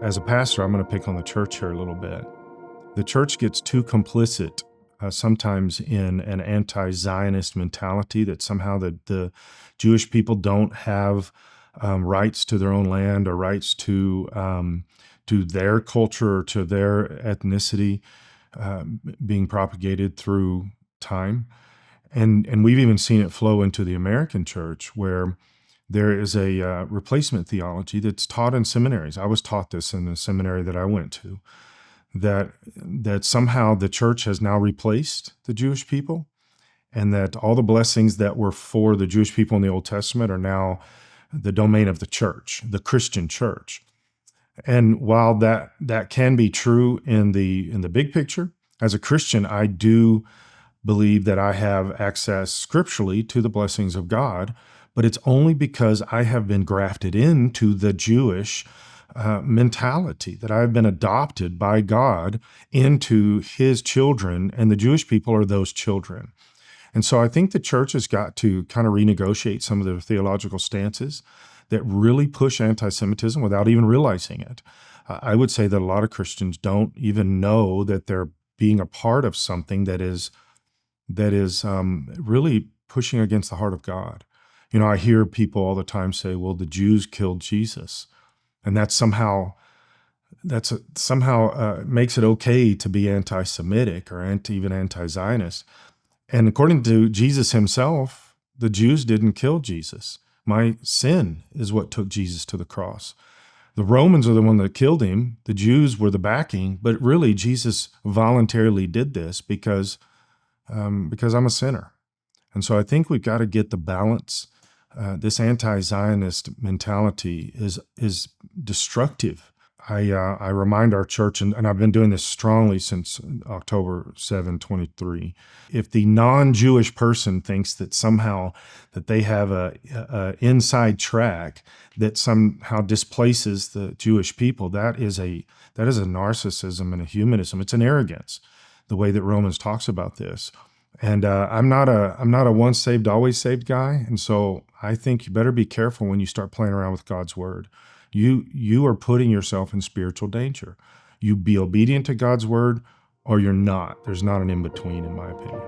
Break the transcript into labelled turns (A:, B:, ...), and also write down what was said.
A: As a pastor, I'm going to pick on the church here a little bit. The church gets too complicit sometimes in an anti-Zionist mentality that somehow the Jewish people don't have rights to their own land or rights to their culture or to their ethnicity being propagated through time. And we've even seen it flow into the American church, where there is a replacement theology that's taught in seminaries. I was taught this in the seminary that I went to, that somehow the church has now replaced the Jewish people, and that all the blessings that were for the Jewish people in the Old Testament are now the domain of the church, the Christian church. And while that can be true in the big picture, as a Christian, I do believe that I have access scripturally to the blessings of God, but it's only because I have been grafted into the Jewish mentality, that I've been adopted by God into his children, and the Jewish people are those children. And so I think the church has got to kind of renegotiate some of their theological stances that really push anti-Semitism without even realizing it. I would say that a lot of Christians don't even know that they're being a part of something that is really pushing against the heart of God. You know, I hear people all the time say, well, the Jews killed Jesus. And that somehow makes it okay to be anti-Semitic or even anti-Zionist. And according to Jesus himself, the Jews didn't kill Jesus. My sin is what took Jesus to the cross. The Romans are the one that killed him. The Jews were the backing, but really Jesus voluntarily did this because I'm a sinner. And so I think we've got to get the balance. This anti-Zionist mentality is destructive. I remind our church, and I've been doing this strongly since October 7, 23. If the non-Jewish person thinks that somehow that they have a inside track that somehow displaces the Jewish people, that is a narcissism and a humanism. It's an arrogance, the way that Romans talks about this. And I'm not a once saved, always saved guy. And so I think you better be careful when you start playing around with God's word. You are putting yourself in spiritual danger. You be obedient to God's word or you're not. There's not an in-between, in my opinion.